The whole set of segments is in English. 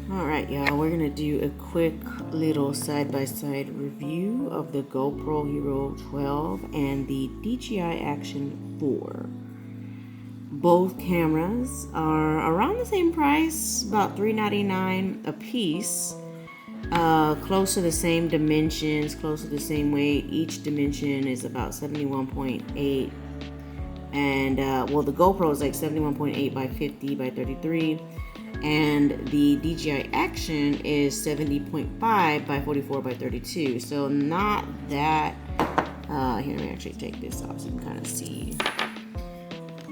Alright y'all, we're gonna do a quick little side-by-side review of the GoPro Hero 12 and the DJI Action 4. Both cameras are around the same price, about $3.99 a piece. Close to the same dimensions, close to the same weight. Each dimension is about 71.8, and well, the GoPro is like 71.8 by 50 by 33, and the DJI Action is 70.5 by 44 by 32. So not that. Here, let me actually take this off so you can kind of see.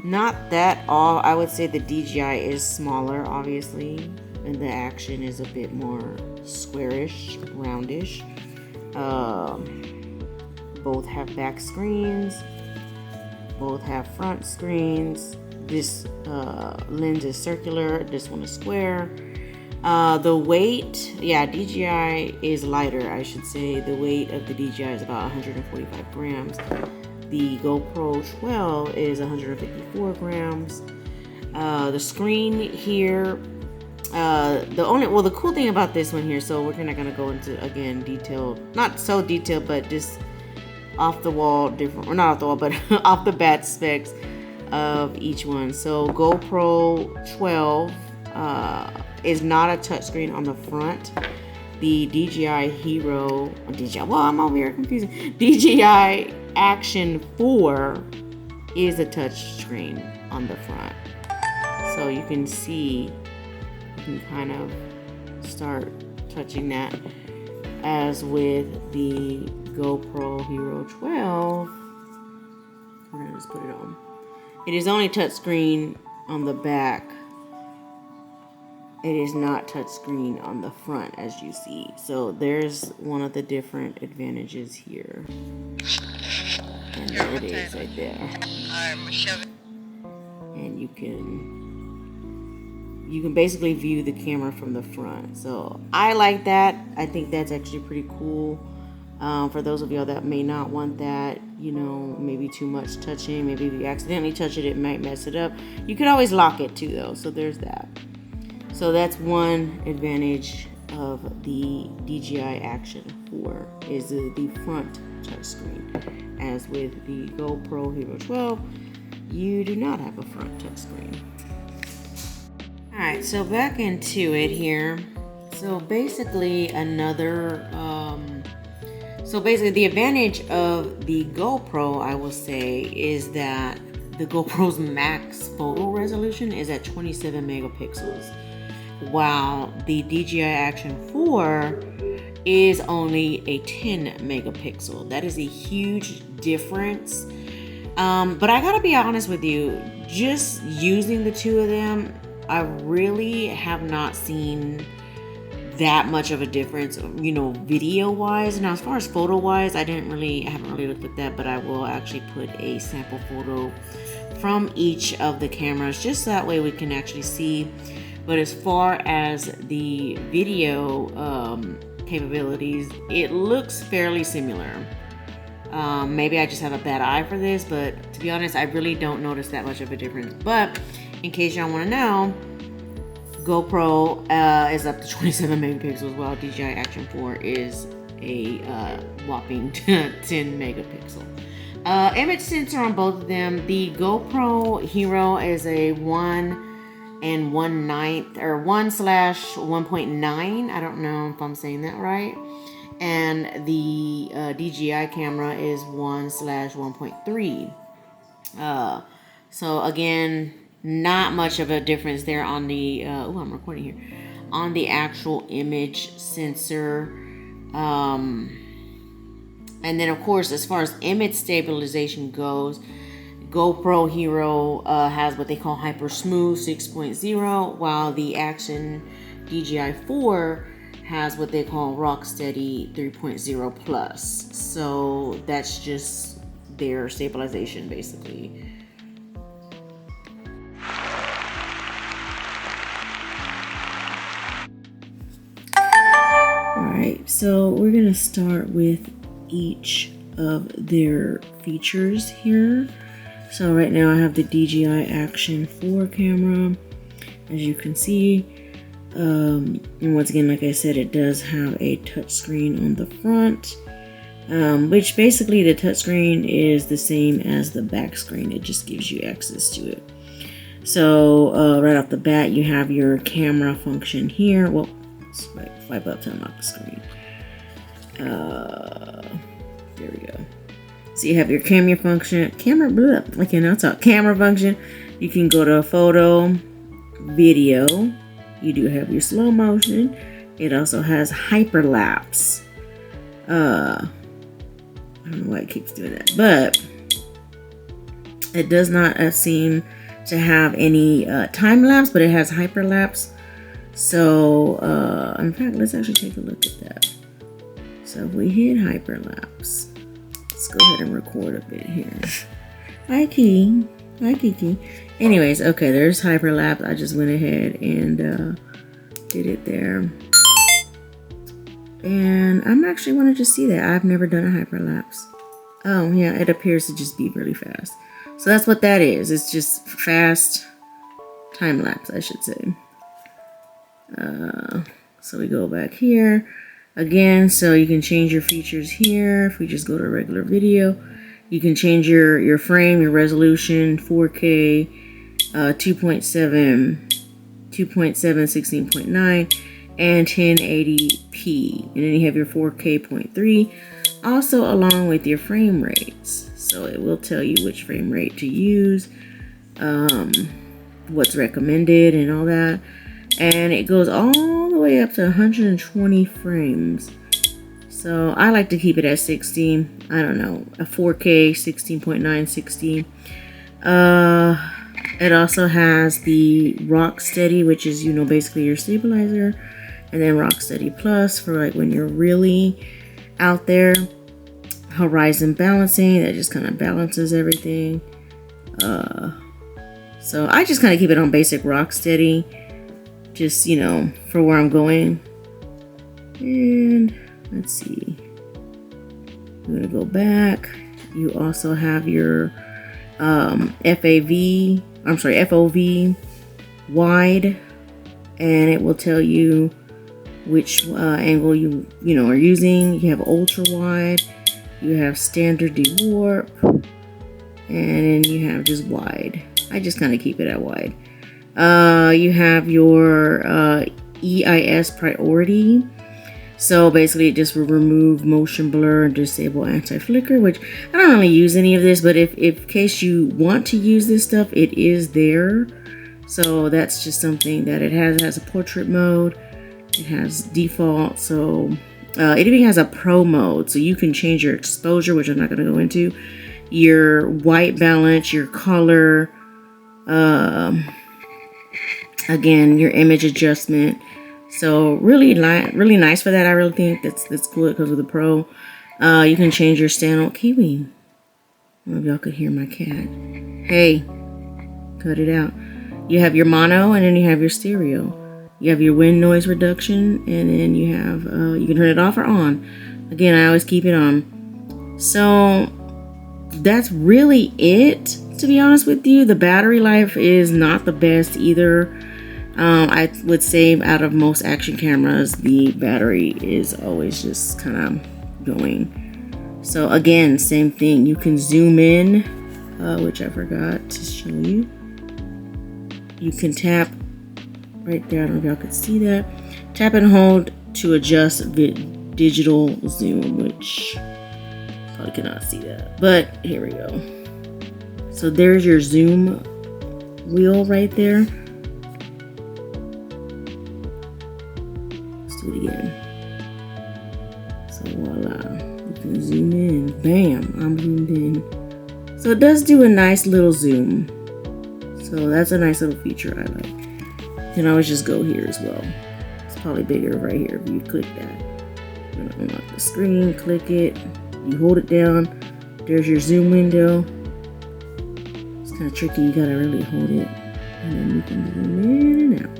Not that all. I would say the DJI is smaller, obviously, and the Action is a bit more squarish, roundish. Both have back screens. Both have front screens. This lens is circular. This one is square. The weight, yeah, DJI is lighter, I should say. The weight of the DJI is about 145 grams. The GoPro 12 is 154 grams. The screen here, the cool thing about this one here, so we're not gonna go into, again, detailed, not so detailed, but just off the wall, different, or not off the wall, but off the bat specs of each one. So GoPro 12 is not a touchscreen on the front. The DJI Hero, well, I'm over here confusing. DJI Action 4 is a touchscreen on the front. So you can see, you can kind of start touching that. As with the GoPro Hero 12, we're gonna just put it on. It is only touchscreen on the back. It is not touchscreen on the front, as you see. So there's one of the different advantages here. And there it is right there. And you can basically view the camera from the front. So I like that. I think that's actually pretty cool. For those of y'all that may not want that, you know, maybe too much touching, maybe if you accidentally touch it, it might mess it up. You could always lock it too, though, so there's that. So that's one advantage of the DJI Action 4, is the front touchscreen. As with the GoPro Hero 12, you do not have a front touchscreen. Alright, so back into it here. So basically the advantage of the GoPro, I will say, is that the GoPro's max photo resolution is at 27 megapixels, while the DJI Action 4 is only a 10 megapixel. That is a huge difference. But I gotta be honest with you, just using the two of them, I really have not seen that much of a difference, you know, video wise. Now as far as photo wise, I haven't really looked at that, but I will actually put a sample photo from each of the cameras, just that way we can actually see. But as far as the video capabilities, it looks fairly similar. Maybe I just have a bad eye for this, but to be honest, I really don't notice that much of a difference. But in case y'all want to know, GoPro is up to 27 megapixels, while DJI Action 4 is a whopping 10 megapixel. Image sensor on both of them. The GoPro Hero is a 1/1/9 or 1/1.9. I don't know if I'm saying that right. And the DJI camera is 1/1.3. So again, not much of a difference there on the I'm recording here, on the actual image sensor. And then of course, as far as image stabilization goes, GoPro Hero has what they call Hyper Smooth 6.0, while the Action DJI 4 has what they call Rocksteady 3.0 plus. So that's just their stabilization basically. Alright, so we're gonna start with each of their features here. So right now I have the DJI Action 4 camera. As you can see, And once again, like I said, it does have a touchscreen on the front, which basically the touchscreen is the same as the back screen. It just gives you access to it. So right off the bat, you have your camera function here. Well, let's swipe up to unlock the screen. There we go. So you have your camera function. Camera function. You can go to photo, video. You do have your slow motion. It also has hyperlapse. I don't know why it keeps doing that, but it does not seem to have any time lapse, but it has hyperlapse. So in fact, let's actually take a look at that. So if we hit hyperlapse, let's go ahead and record a bit here. Hi Kiki. Anyways, okay, there's hyperlapse. I just went ahead and did it there. And I'm actually wanted to see that. I've never done a hyperlapse. Oh yeah, it appears to just be really fast. So that's what that is. It's just fast time lapse, I should say. So we go back here again. So you can change your features here. If we just go to regular video, you can change your frame, your resolution, 4K, 2.7, 16.9, and 1080p. And then you have your 4K.3, also along with your frame rates. So it will tell you which frame rate to use, what's recommended and all that. And it goes all the way up to 120 frames. So I like to keep it at 60. I don't know, a 4K, 16.9, 60. It also has the Rock Steady, which is, basically your stabilizer. And then Rock Steady Plus for like when you're really out there. Horizon balancing, that just kind of balances everything. So I just kind of keep it on basic Rock Steady, just for where I'm going. And let's see, I'm gonna go back. You also have your FOV wide, and it will tell you which angle you are using. You have ultra wide. You have standard de-warp, and then you have just wide. I just kind of keep it at wide. You have your EIS priority. So basically it just will remove motion blur and disable anti-flicker, which I don't really use any of this, but if in case you want to use this stuff, it is there. So that's just something that it has a portrait mode. It has default, so it even has a pro mode, so you can change your exposure, which I'm not going to go into, your white balance, your color, again, your image adjustment. So really nice for that. I really think that's cool because of the pro. You can change your standout Kiwi. I don't know if y'all could hear my cat. Hey, cut it out. You have your mono, and then you have your stereo. You have your wind noise reduction, and then you have, you can turn it off or on. Again, I always keep it on. So that's really it, to be honest with you. The battery life is not the best either. I would say out of most action cameras, the battery is always just kind of going. So again, same thing. You can zoom in, which I forgot to show you. You can tap right there. I don't know if y'all could see that. Tap and hold to adjust digital zoom, which probably cannot see that, but here we go. So there's your zoom wheel right there. Let's do it again. So voila, you can zoom in. Bam, I'm zoomed in. So it does do a nice little zoom. So that's a nice little feature I like. You can always just go here as well. It's probably bigger right here if you click that. I'm gonna unlock the screen, click it, you hold it down. There's your zoom window. It's kind of tricky, you gotta really hold it. And then you can zoom in and out.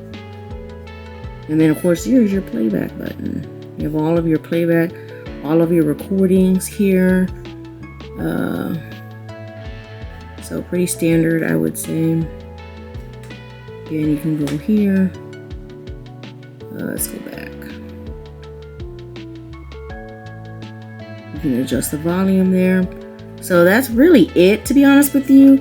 And then of course here's your playback button. You have all of your playback, all of your recordings here. So pretty standard, I would say. Again, you can go here. Let's go back. You can adjust the volume there. So that's really it, to be honest with you.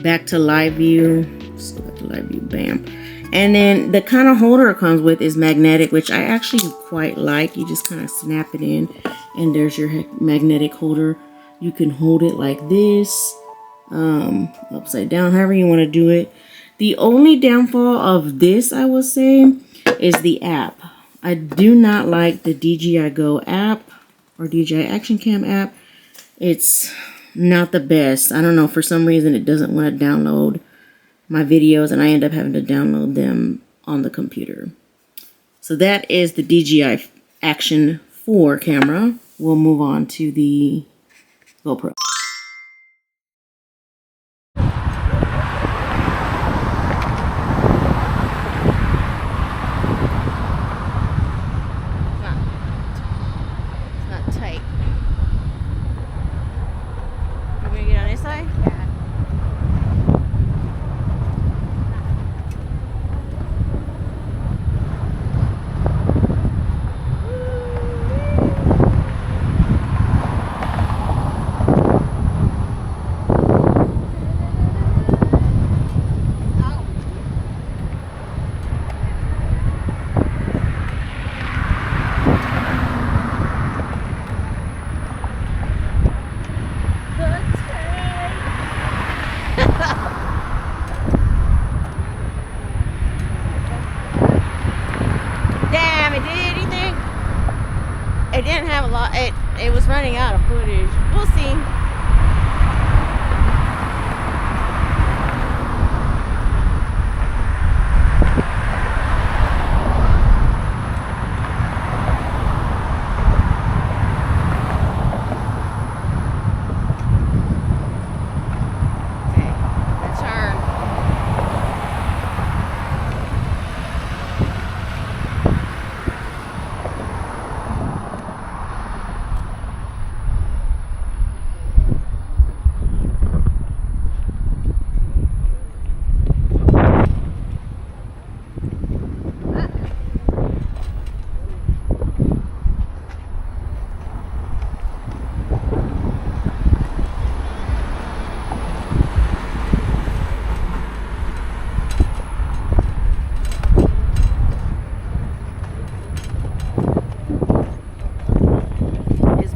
Back to live view. Just go back to live view, bam. And then the kind of holder it comes with is magnetic, which I actually quite like. You just kind of snap it in, and there's your magnetic holder. You can hold it like this, upside down, however you want to do it. The only downfall of this, I will say, is the app. I do not like the DJI Go app or DJI Action Cam app. It's not the best. I don't know, for some reason it doesn't want to download my videos, and I end up having to download them on the computer. So that is the DJI Action 4 camera. We'll move on to the GoPro. It didn't have a lot. It was running out of footage. We'll see.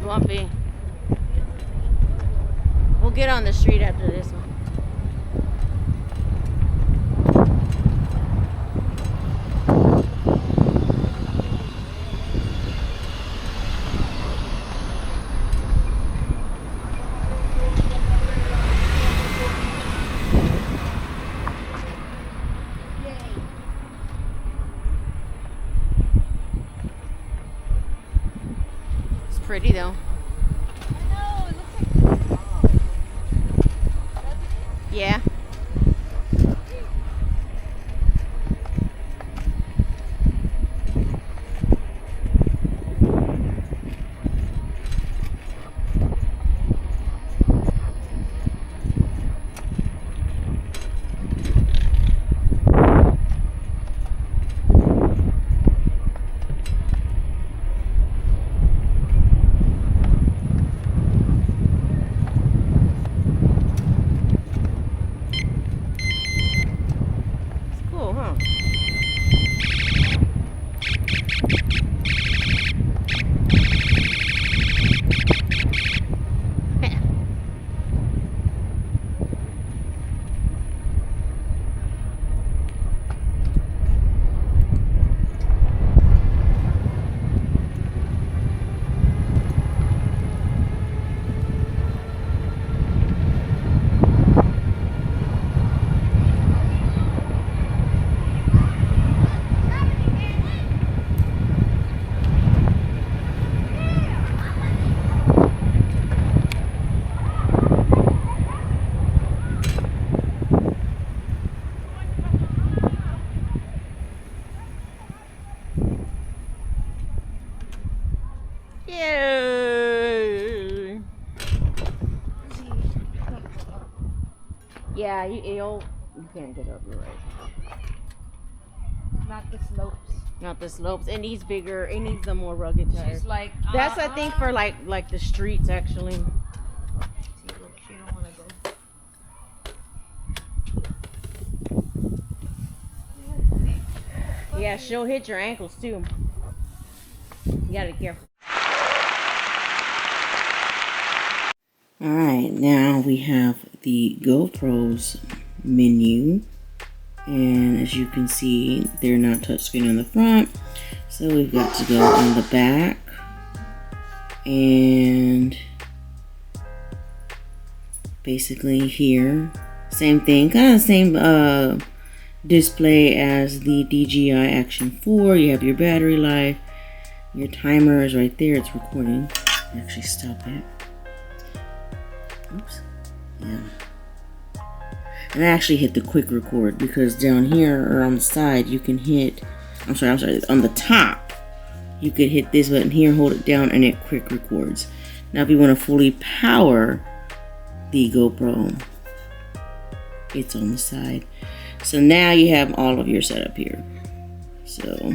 Bumpy. We'll get on the street after this one. It's pretty though. Yeah. Yeah, you can't get up, you're right. not the slopes. Not the slopes. It needs bigger. It needs the more rugged tires. She's like, That's I think for like the streets actually. See, look, she don't want to go. Yeah, she'll hit your ankles too. You gotta be careful. Alright, now we have the GoPro's menu. And as you can see, they're not touchscreen on the front. So we've got to go on the back. And basically here, same thing, kind of same display as the DJI Action 4. You have your battery life. Your timer is right there. It's recording. Actually stop it. Oops. Yeah. And I actually hit the quick record because down here or on the side you can hit, I'm sorry, on the top you could hit this button here, hold it down, and it quick records. Now if you want to fully power the GoPro, it's on the side. So now you have all of your setup here. So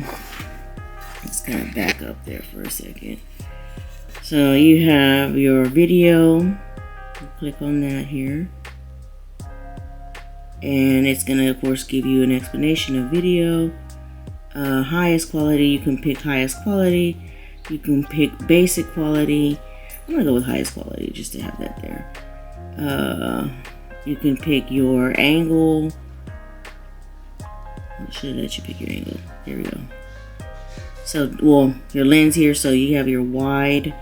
let's kind of back up there for a second. So you have your video. Click on that here. And it's gonna of course give you an explanation of video. Highest quality, you can pick highest quality. You can pick basic quality. I'm gonna go with highest quality just to have that there. You can pick your angle. I should let you pick your angle. There we go. So, well, your lens here. So you have your wide.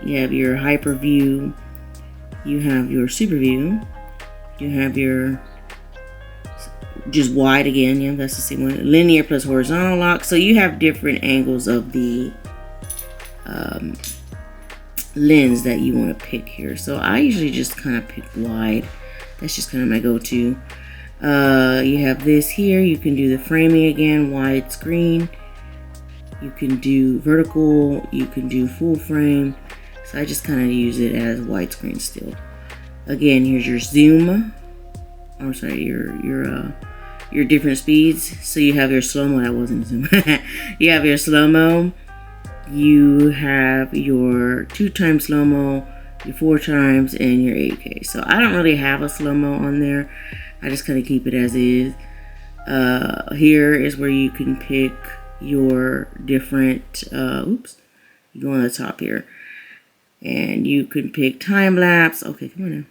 You have your hyper view. You have your super view. You have your just wide again. Yeah, that's the same one. Linear plus horizontal lock. So you have different angles of the lens that you want to pick here. So I usually just kind of pick wide. That's just kind of my go-to. You have this here. You can do the framing again, wide screen. You can do vertical. You can do full frame. So I just kind of use it as widescreen still. Again, here's your zoom. I'm sorry, your different speeds. So you have your slow-mo. That wasn't zoom. You have your slow-mo. You have your 2x slow-mo, your 4x, and your 8K. So I don't really have a slow-mo on there. I just kind of keep it as is. Here is where you can pick your different, oops, you go on the top here. And you can pick time lapse. Okay, come on now.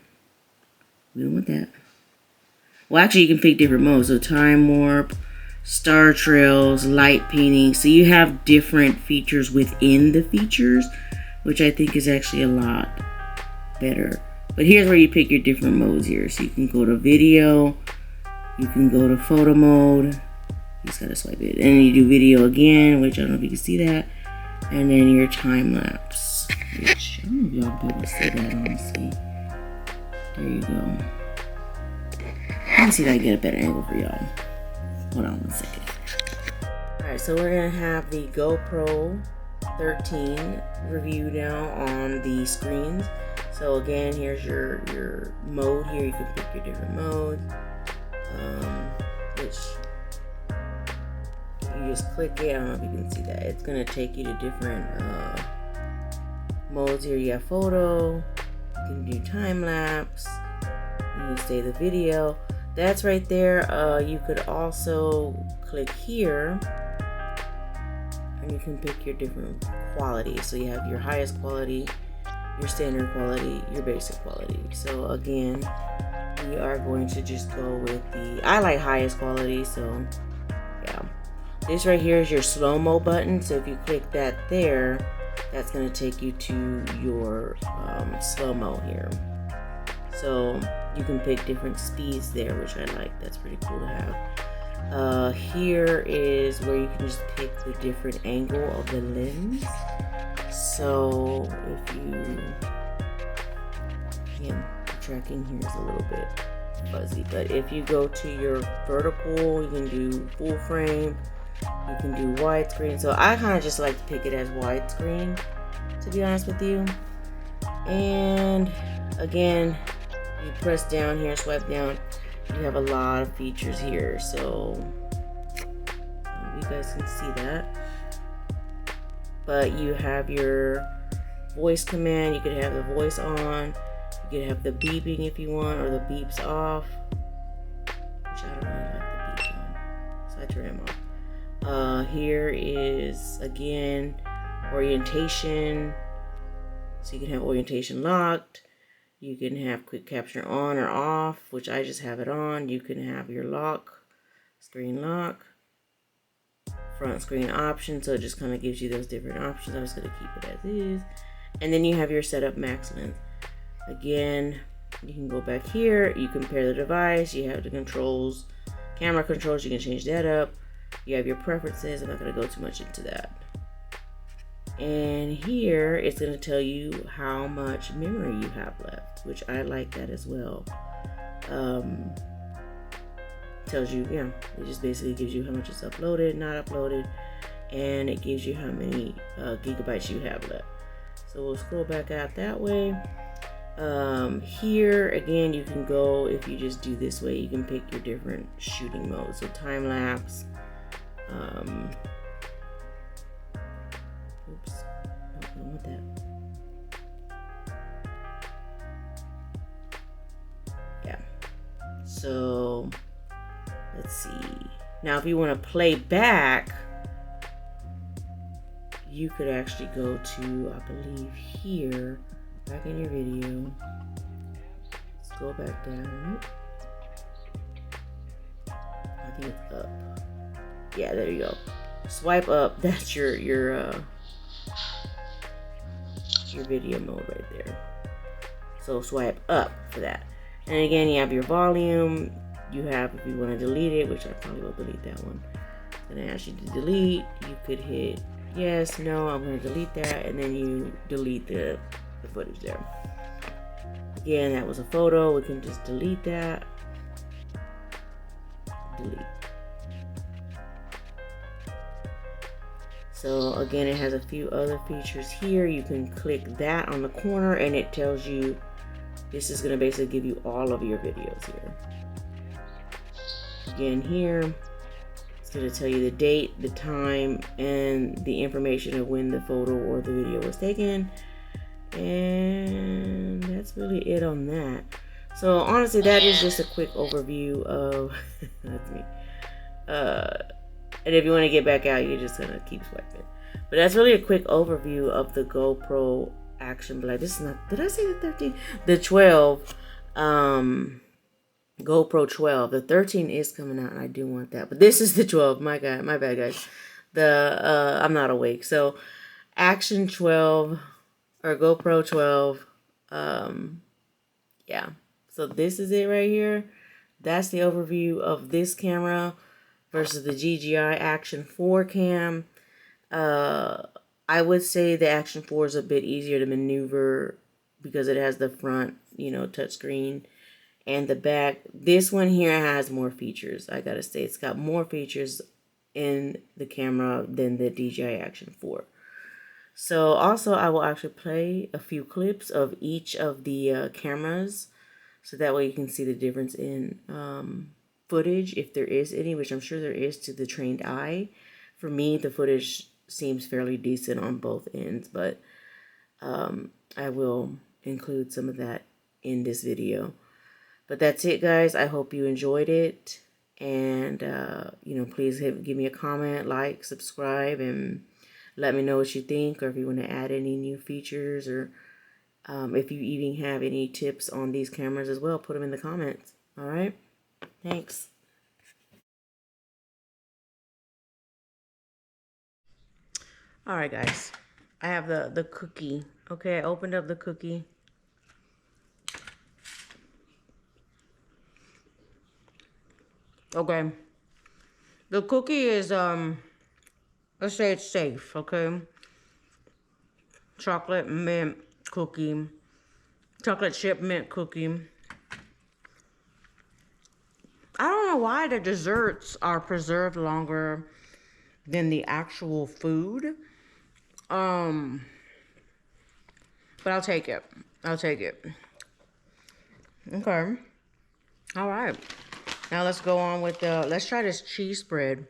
We don't want that. Well, actually, you can pick different modes. So time warp, star trails, light painting. So you have different features within the features, which I think is actually a lot better. But here's where you pick your different modes here. So you can go to video. You can go to photo mode. You just gotta swipe it. And then you do video again, which I don't know if you can see that. And then your time lapse, which I don't know if y'all will be able to see that, honestly. There you go. Let me see if I can get a better angle for y'all. Hold on one second. Alright, so we're gonna have the GoPro 13 review now on the screens. So again, here's your mode here. You can pick your different modes. Which you just click it. I don't know if you can see that. It's gonna take you to different modes here. You have photo. You can do time lapse. You can stay the video. That's right there. You could also click here, and you can pick your different qualities. So you have your highest quality, your standard quality, your basic quality. So again, we are going to just go with I like highest quality. So yeah. This right here is your slow-mo button. So if you click that there, that's going to take you to your slow-mo here. So you can pick different speeds there, which I like. That's pretty cool to have. Here is where you can just pick the different angle of the lens. So if you, again, the tracking here is a little bit fuzzy, but if you go to your vertical, you can do full frame. You can do widescreen. So I kind of just like to pick it as widescreen, to be honest with you. And again, you press down here, swipe down, you have a lot of features here. So you guys can see that. But you have your voice command. You could have the voice on. You could have the beeping if you want, or the beeps off. Which I don't really like the beeps on, so I turn them off. Here is, again, orientation. So you can have orientation locked. You can have quick capture on or off, which I just have it on. You can have your lock, screen lock, front screen option. So it just kind of gives you those different options. I'm just going to keep it as is. And then you have your setup max length. Again, you can go back here. You compare the device. You have the controls, camera controls. You can change that up. You have your preferences. I'm not going to go too much into that. And here it's going to tell you how much memory you have left, which I like that as well. Tells you, yeah, it just basically gives you how much is uploaded, not uploaded, and it gives you how many gigabytes you have left. So we'll scroll back out that way. Here again, you can go, if you just do this way, you can pick your different shooting modes. So time lapse. Oops, I don't want that. Yeah. So let's see. Now, if you want to play back, you could actually go to, I believe, here, back in your video. Let's go back down. I think it's up. Yeah, there you go. Swipe up. That's your video mode right there. So swipe up for that. And again, you have your volume. You have, if you want to delete it, which I probably will delete that one. I'm gonna ask you to delete. You could hit yes, no, I'm gonna delete that, and then you delete the footage there. Again, that was a photo. We can just delete that. Delete. So again, it has a few other features here. You can click that on the corner and it tells you, this is gonna basically give you all of your videos here. Again, here, it's gonna tell you the date, the time, and the information of when the photo or the video was taken. And that's really it on that. So honestly, that is just a quick overview of, that's me. And if you want to get back out, you're just gonna keep swiping. But that's really a quick overview of the GoPro Action Black. This is not, did I say the 13? The 12, GoPro 12. The 13 is coming out and I do want that. But this is the 12, my God, my bad guys. I'm not awake. So Action 12 or GoPro 12. Yeah. So this is it right here. That's the overview of this camera versus the DJI Action 4 cam. I would say the Action 4 is a bit easier to maneuver because it has the front, you know, touchscreen and the back. This one here has more features. I gotta say, it's got more features in the camera than the DJI Action 4. So also, I will actually play a few clips of each of the cameras, so that way you can see the difference in footage, if there is any, which I'm sure there is to the trained eye. For me, the footage seems fairly decent on both ends, but I will include some of that in this video. But that's it, guys. I hope you enjoyed it, and you know, please give me a comment, like, subscribe, and let me know what you think, or if you want to add any new features, or if you even have any tips on these cameras as well, put them in the comments. All right, thanks. All right, guys, I have the cookie. Okay, I opened up the cookie. Okay, the cookie is let's say it's safe. Okay, chocolate mint cookie, chocolate chip mint cookie. I don't know why the desserts are preserved longer than the actual food. But I'll take it. I'll take it. Okay. All right. Now let's go on with let's try this cheese spread.